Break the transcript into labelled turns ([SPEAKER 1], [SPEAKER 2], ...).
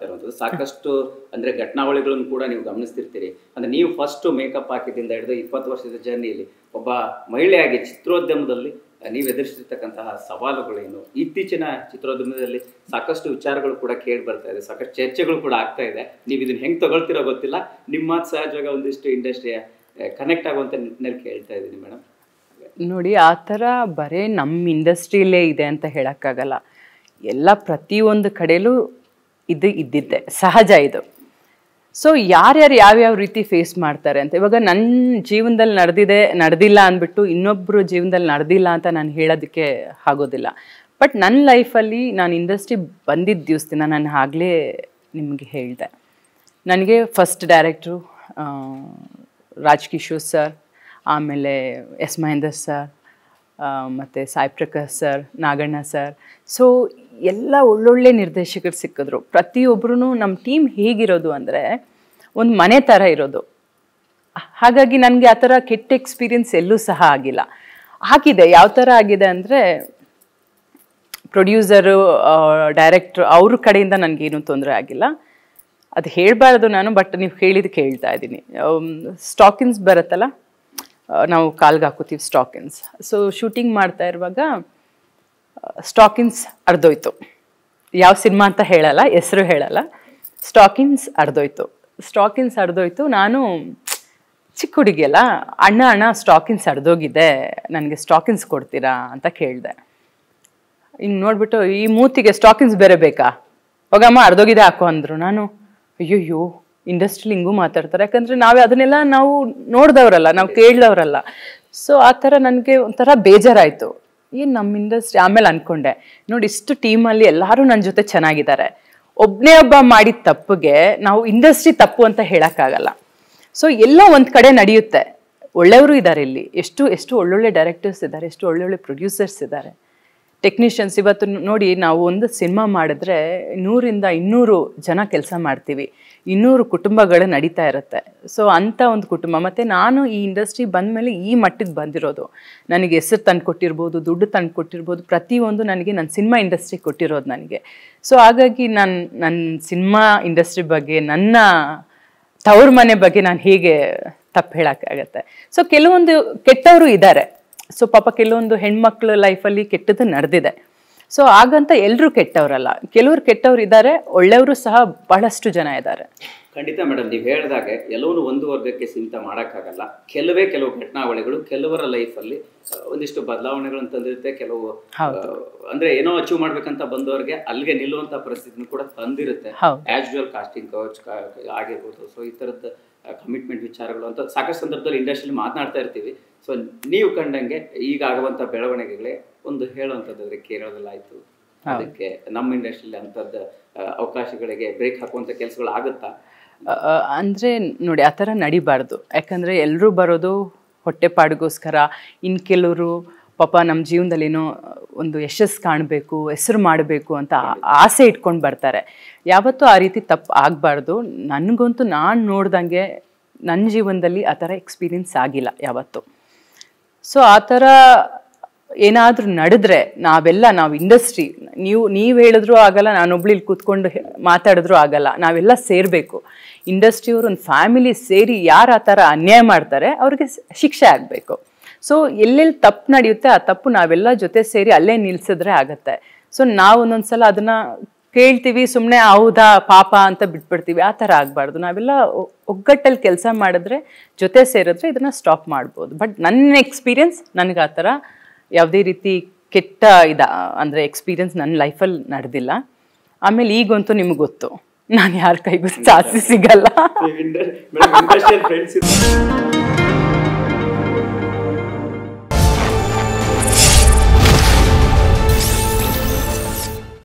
[SPEAKER 1] ಆಗ್ತಾ ಇರುವಂಥದ್ದು. ಸಾಕಷ್ಟು ಅಂದರೆ ಘಟನಾವಳಿಗಳನ್ನು ಕೂಡ ನೀವು ಗಮನಿಸ್ತಿರ್ತೀರಿ. ಅಂದರೆ ನೀವು ಫಸ್ಟು ಮೇಕಪ್ ಹಾಕಿದ್ದಿಂದ ಹಿಡಿದು 20 ವರ್ಷದ ಜರ್ನಿಯಲ್ಲಿ ಒಬ್ಬ ಮಹಿಳೆಯಾಗಿ ಚಿತ್ರೋದ್ಯಮದಲ್ಲಿ ನೀವು ಎದುರಿಸಿರ್ತಕ್ಕಂತಹ ಸವಾಲುಗಳೇನು? ಇತ್ತೀಚಿನ ಚಿತ್ರೋದ್ಯಮದಲ್ಲಿ ಸಾಕಷ್ಟು ವಿಚಾರಗಳು ಕೂಡ ಕೇಳಿ ಬರ್ತಾ ಇದೆ, ಸಾಕಷ್ಟು ಚರ್ಚೆಗಳು ಕೂಡ ಆಗ್ತಾ ಇದೆ. ನೀವು ಇದನ್ನ ಹೆಂಗೆ ತಗೊಳ್ತಿರೋ ಗೊತ್ತಿಲ್ಲ. ನಿಮ್ಮ ಮಾತು ಸಹಜವಾಗಿ ಒಂದಿಷ್ಟು ಇಂಡಸ್ಟ್ರಿಯ ಕನೆಕ್ಟ್ ಆಗುವಂಥ ನಿಟ್ಟಿನಲ್ಲಿ ಕೇಳ್ತಾ ಇದ್ದೀನಿ ಮೇಡಮ್.
[SPEAKER 2] ನೋಡಿ, ಆ ಥರ ಬರೀ ನಮ್ಮ ಇಂಡಸ್ಟ್ರಿಯಲ್ಲೇ ಇದೆ ಅಂತ ಹೇಳೋಕ್ಕಾಗಲ್ಲ. ಎಲ್ಲ ಪ್ರತಿಯೊಂದು ಕಡೆಯಲ್ಲೂ ಇದ್ದಿದ್ದೆ ಸಹಜ ಇದು. ಸೊ ಯಾರ್ಯಾರು ಯಾವ್ಯಾವ ರೀತಿ ಫೇಸ್ ಮಾಡ್ತಾರೆ ಅಂತ, ಇವಾಗ ನನ್ನ ಜೀವನದಲ್ಲಿ ನಡೆದಿಲ್ಲ ಅಂದ್ಬಿಟ್ಟು ಇನ್ನೊಬ್ಬರು ಜೀವನದಲ್ಲಿ ನಡೆದಿಲ್ಲ ಅಂತ ನಾನು ಹೇಳೋದಕ್ಕೆ ಆಗೋದಿಲ್ಲ. ಬಟ್ ನನ್ನ ಲೈಫಲ್ಲಿ ನಾನು ಇಂಡಸ್ಟ್ರಿ ಬಂದಿದ್ದ ದಿವಸದಿಂದ ನಾನು ಆಗಲೇ ನಿಮಗೆ ಹೇಳಿದೆ, ನನಗೆ ಫಸ್ಟ್ ಡೈರೆಕ್ಟ್ರು ರಾಜ್ ಕಿಶೋರ್ ಸರ್, ಆಮೇಲೆ ಎಸ್ ಮಹೇಂದರ್ ಸರ್, ಮತ್ತು Sai Prakash sir, Naganna sir. So ಎಲ್ಲ ಒಳ್ಳೊಳ್ಳೆ ನಿರ್ದೇಶಕರು ಸಿಕ್ಕಿದ್ರು. ಪ್ರತಿಯೊಬ್ಬರೂ ನಮ್ಮ ಟೀಮ್ ಹೇಗಿರೋದು ಅಂದರೆ ಒಂದು ಮನೆ ಥರ ಇರೋದು. ಹಾಗಾಗಿ ನನಗೆ ಆ ಥರ ಕೆಟ್ಟ ಎಕ್ಸ್ಪೀರಿಯನ್ಸ್ ಎಲ್ಲೂ ಸಹ ಆಗಿದೆ. ಯಾವ ಥರ ಆಗಿದೆ ಅಂದರೆ ಪ್ರೊಡ್ಯೂಸರು, ಡೈರೆಕ್ಟ್ರು ಅವ್ರ ಕಡೆಯಿಂದ ನನಗೇನು ತೊಂದರೆ ಆಗಿಲ್ಲ. ಅದು ಹೇಳಬಾರ್ದು ನಾನು, ಬಟ್ ನೀವು ಹೇಳಿದ್ದು ಕೇಳ್ತಾ ಇದ್ದೀನಿ. ಸ್ಟಾಕಿನ್ಸ್ ಬರುತ್ತಲ್ಲ, ನಾವು ಕಾಲ್ಗೆ ಹಾಕೋತೀವಿ ಸ್ಟಾಕಿನ್ಸ್. ಸೊ ಶೂಟಿಂಗ್ ಮಾಡ್ತಾ ಇರುವಾಗ ಸ್ಟಾಕಿನ್ಸ್ ಅರ್ಧೋಯ್ತು. ಯಾವ ಸಿನಿಮಾ ಅಂತ ಹೇಳಲ್ಲ, ಹೆಸರು ಹೇಳಲ್ಲ. ಸ್ಟಾಕಿನ್ಸ್ ಅರ್ಧೋಯ್ತು. ನಾನು ಚಿಕ್ಕ ಹುಡುಗಿಯಲ್ಲ, ಅಣ್ಣ ಸ್ಟಾಕಿನ್ಸ್ ಅರ್ಧೋಗಿದೆ, ನನಗೆ ಸ್ಟಾಕಿನ್ಸ್ ಕೊಡ್ತೀರಾ ಅಂತ ಕೇಳಿದೆ. ಹಿಂಗೆ ನೋಡ್ಬಿಟ್ಟು, ಈ ಮೂತಿಗೆ ಸ್ಟಾಕಿನ್ಸ್ ಬೇರೆ ಬೇಕಾ, ಹೋಗಮ್ಮ ಅರ್ಧೋಗಿದೆ ಹಾಕೋ ಅಂದರು. ನಾನು ಅಯ್ಯಯ್ಯೋ, ಇಂಡಸ್ಟ್ರಿಲಿ ಹಿಂಗೂ ಮಾತಾಡ್ತಾರೆ, ಯಾಕಂದರೆ ಅದನ್ನೆಲ್ಲ ನಾವು ನೋಡಿದವರಲ್ಲ, ನಾವು ಕೇಳಿದವರಲ್ಲ. ಸೊ ಆ ಥರ ನನಗೆ ಒಂಥರ ಬೇಜಾರಾಯಿತು, ಏನು ನಮ್ಮ ಇಂಡಸ್ಟ್ರಿ. ಆಮೇಲೆ ಅಂದ್ಕೊಂಡೆ, ನೋಡಿ ಇಷ್ಟು ಟೀಮಲ್ಲಿ ಎಲ್ಲರೂ ನನ್ನ ಜೊತೆ ಚೆನ್ನಾಗಿದ್ದಾರೆ, ಒಬ್ಬನೇ ಒಬ್ಬ ಮಾಡಿದ ತಪ್ಪಿಗೆ ನಾವು ಇಂಡಸ್ಟ್ರಿ ತಪ್ಪು ಅಂತ ಹೇಳೋಕ್ಕಾಗಲ್ಲ. ಸೊ ಎಲ್ಲೋ ಒಂದು ಕಡೆ ನಡೆಯುತ್ತೆ. ಒಳ್ಳೆಯವರು ಇದ್ದಾರೆ ಇಲ್ಲಿ, ಎಷ್ಟು ಒಳ್ಳೊಳ್ಳೆ ಡೈರೆಕ್ಟರ್ಸ್ ಇದ್ದಾರೆ, ಎಷ್ಟು ಒಳ್ಳೊಳ್ಳೆ ಪ್ರೊಡ್ಯೂಸರ್ಸ್ ಇದ್ದಾರೆ, ಟೆಕ್ನಿಷಿಯನ್ಸ್. ಇವತ್ತು ನೋಡಿ, ನಾವು ಒಂದು ಸಿನಿಮಾ ಮಾಡಿದ್ರೆ 100ರಿಂದ 200 ಜನ ಕೆಲಸ ಮಾಡ್ತೀವಿ, 200 ಕುಟುಂಬಗಳು ನಡೀತಾ ಇರುತ್ತೆ. ಸೊ ಅಂಥ ಒಂದು ಕುಟುಂಬ. ಮತ್ತು ನಾನು ಈ ಇಂಡಸ್ಟ್ರಿ ಬಂದಮೇಲೆ ಈ ಮಟ್ಟಿಗೆ ಬಂದಿರೋದು. ನನಗೆ ಹೆಸರು ತಂದು ಕೊಟ್ಟಿರ್ಬೋದು, ದುಡ್ಡು ತಂದು ಕೊಟ್ಟಿರ್ಬೋದು, ಪ್ರತಿಯೊಂದು ನನಗೆ ನನ್ನ ಸಿನಿಮಾ ಇಂಡಸ್ಟ್ರಿ ಕೊಟ್ಟಿರೋದು ನನಗೆ. ಸೊ ಹಾಗಾಗಿ ನನ್ನ ಸಿನಿಮಾ ಇಂಡಸ್ಟ್ರಿ ಬಗ್ಗೆ, ನನ್ನ ತವ್ರ ಮನೆ ಬಗ್ಗೆ ನಾನು ಹೇಗೆ ತಪ್ಪು ಹೇಳೋಕ್ಕಾಗತ್ತೆ. ಸೊ ಕೆಲವೊಂದು ಕೆಟ್ಟವರು ಇದ್ದಾರೆ. ಸೊ ಪಾಪ ಕೆಲವೊಂದು ಹೆಣ್ಮಕ್ಳ ಲೈಫಲ್ಲಿ ಕೆಟ್ಟದ್ದು ನಡೆದಿದೆ. ಸೊ ಹಾಗಂತ ಎಲ್ಲರೂ ಕೆಟ್ಟವರಲ್ಲ, ಕೆಲವರು ಕೆಟ್ಟವ್ರು ಇದ್ದಾರೆ, ಒಳ್ಳೆಯವರು ಸಹ ಬಹಳಷ್ಟು ಜನ ಇದ್ದಾರೆ.
[SPEAKER 1] ಖಂಡಿತ ಮೇಡಮ್, ನೀವು ಹೇಳಿದಾಗೆ ಎಲ್ಲವನ್ನೂ ಒಂದು ವರ್ಗಕ್ಕೆ ಸೀಮಿತ ಮಾಡೋಕ್ಕಾಗಲ್ಲ. ಕೆಲವು ಘಟನಾವಳಿಗಳು ಕೆಲವರ ಲೈಫಲ್ಲಿ ಒಂದಿಷ್ಟು ಬದಲಾವಣೆಗಳನ್ನು ತಂದಿರುತ್ತೆ. ಕೆಲವು ಅಂದರೆ ಏನೋ ಅಚೀವ್ ಮಾಡ್ಬೇಕಂತ ಬಂದವರಿಗೆ ಅಲ್ಲಿಗೆ ನಿಲ್ಲುವಂಥ ಪರಿಸ್ಥಿತಿನೂ ಕೂಡ ತಂದಿರುತ್ತೆ. ಆ್ಯಸ್ ಕಾಸ್ಟಿಂಗ್ ಕೌಚ್ ಆಗಿರ್ಬೋದು. ಸೊ ಈ ಥರದ್ದು ಕಮಿಟ್ಮೆಂಟ್ ವಿಚಾರಗಳು ಅಂತ ಸಾಕಷ್ಟು ಸಂದರ್ಭದಲ್ಲಿ ಇಂಡಸ್ಟ್ರಿಯಲ್ಲಿ ಮಾತನಾಡ್ತಾ ಇರ್ತೀವಿ. ಸೊ ನೀವು ಕಂಡಂಗೆ ಈಗ ಆಗುವಂಥ ಬೆಳವಣಿಗೆಗಳೇ ಒಂದು ಹೇಳುವಂಥದ್ದು ಕೇರಳದಲ್ಲಾಯಿತು, ಅದಕ್ಕೆ ನಮ್ಮ ಇಂಡಸ್ಟ್ರಿಯಲ್ಲಿ ಅಂಥದ್ದು ಅವಕಾಶಗಳಿಗೆ ಬ್ರೇಕ್ ಹಾಕುವಂಥ ಕೆಲಸಗಳು ಆಗುತ್ತಾ
[SPEAKER 2] ಅಂದರೆ ನೋಡಿ, ಆ ಥರ ನಡಿಬಾರ್ದು. ಯಾಕಂದರೆ ಎಲ್ಲರೂ ಬರೋದು ಹೊಟ್ಟೆಪಾಡಿಗೋಸ್ಕರ. ಇನ್ನು ಕೆಲವರು ಪಾಪ ನಮ್ಮ ಜೀವನದಲ್ಲಿ ಏನೋ ಒಂದು ಯಶಸ್ಸು ಕಾಣಬೇಕು, ಹೆಸರು ಮಾಡಬೇಕು ಅಂತ ಆಸೆ ಇಟ್ಕೊಂಡು ಬರ್ತಾರೆ. ಯಾವತ್ತೂ ಆ ರೀತಿ ತಪ್ಪು ಆಗಬಾರ್ದು. ನನಗಂತೂ ನಾನು ನೋಡ್ದಂಗೆ ನನ್ನ ಜೀವನದಲ್ಲಿ ಆ ಥರ ಎಕ್ಸ್ಪೀರಿಯನ್ಸ್ ಆಗಿಲ್ಲ ಯಾವತ್ತೂ. ಸೊ ಆ ಥರ ಏನಾದರೂ ನಡೆದ್ರೆ ನಾವು ಇಂಡಸ್ಟ್ರಿ, ನೀವು ಹೇಳಿದ್ರೂ ಆಗಲ್ಲ, ನಾನೊಬ್ಳು ಇಲ್ಲಿ ಕೂತ್ಕೊಂಡು ಮಾತಾಡಿದ್ರೂ ಆಗಲ್ಲ. ನಾವೆಲ್ಲ ಸೇರಬೇಕು. ಇಂಡಸ್ಟ್ರಿಯವರು ಒಂದು ಫ್ಯಾಮಿಲಿ ಸೇರಿ ಯಾರು ಆ ಥರ ಅನ್ಯಾಯ ಮಾಡ್ತಾರೆ ಅವ್ರಿಗೆ ಶಿಕ್ಷೆ ಆಗಬೇಕು. ಸೊ ಎಲ್ಲೆಲ್ಲಿ ತಪ್ಪು ನಡೆಯುತ್ತೆ ಆ ತಪ್ಪು ನಾವೆಲ್ಲ ಜೊತೆ ಸೇರಿ ಅಲ್ಲೇ ನಿಲ್ಲಿಸಿದ್ರೆ ಆಗತ್ತೆ. ಸೊ ನಾವು ಒಂದೊಂದ್ಸಲ ಅದನ್ನು ಕೇಳ್ತೀವಿ, ಸುಮ್ಮನೆ ಹೌದಾ ಪಾಪ ಅಂತ ಬಿಟ್ಬಿಡ್ತೀವಿ. ಆ ಥರ ಆಗಬಾರ್ದು. ನಾವೆಲ್ಲ ಒಗ್ಗಟ್ಟಲ್ಲಿ ಕೆಲಸ ಮಾಡಿದ್ರೆ, ಜೊತೆ ಸೇರಿದ್ರೆ ಇದನ್ನು ಸ್ಟಾಪ್ ಮಾಡ್ಬೋದು. ಬಟ್ ನನ್ನ ಎಕ್ಸ್ಪೀರಿಯನ್ಸ್, ನನಗೆ ಆ ಥರ ಯಾವುದೇ ರೀತಿ ಕೆಟ್ಟ ಅಂದರೆ ಎಕ್ಸ್ಪೀರಿಯನ್ಸ್ ನನ್ನ ಲೈಫಲ್ಲಿ ನಡೆದಿಲ್ಲ. ಆಮೇಲೆ ಈಗಂತೂ ನಿಮ್ಗೆ ಗೊತ್ತು, ನಾನು ಯಾರ ಕೈಗೂ ಜಾಸ್ತಿ ಸಿಗಲ್ಲ.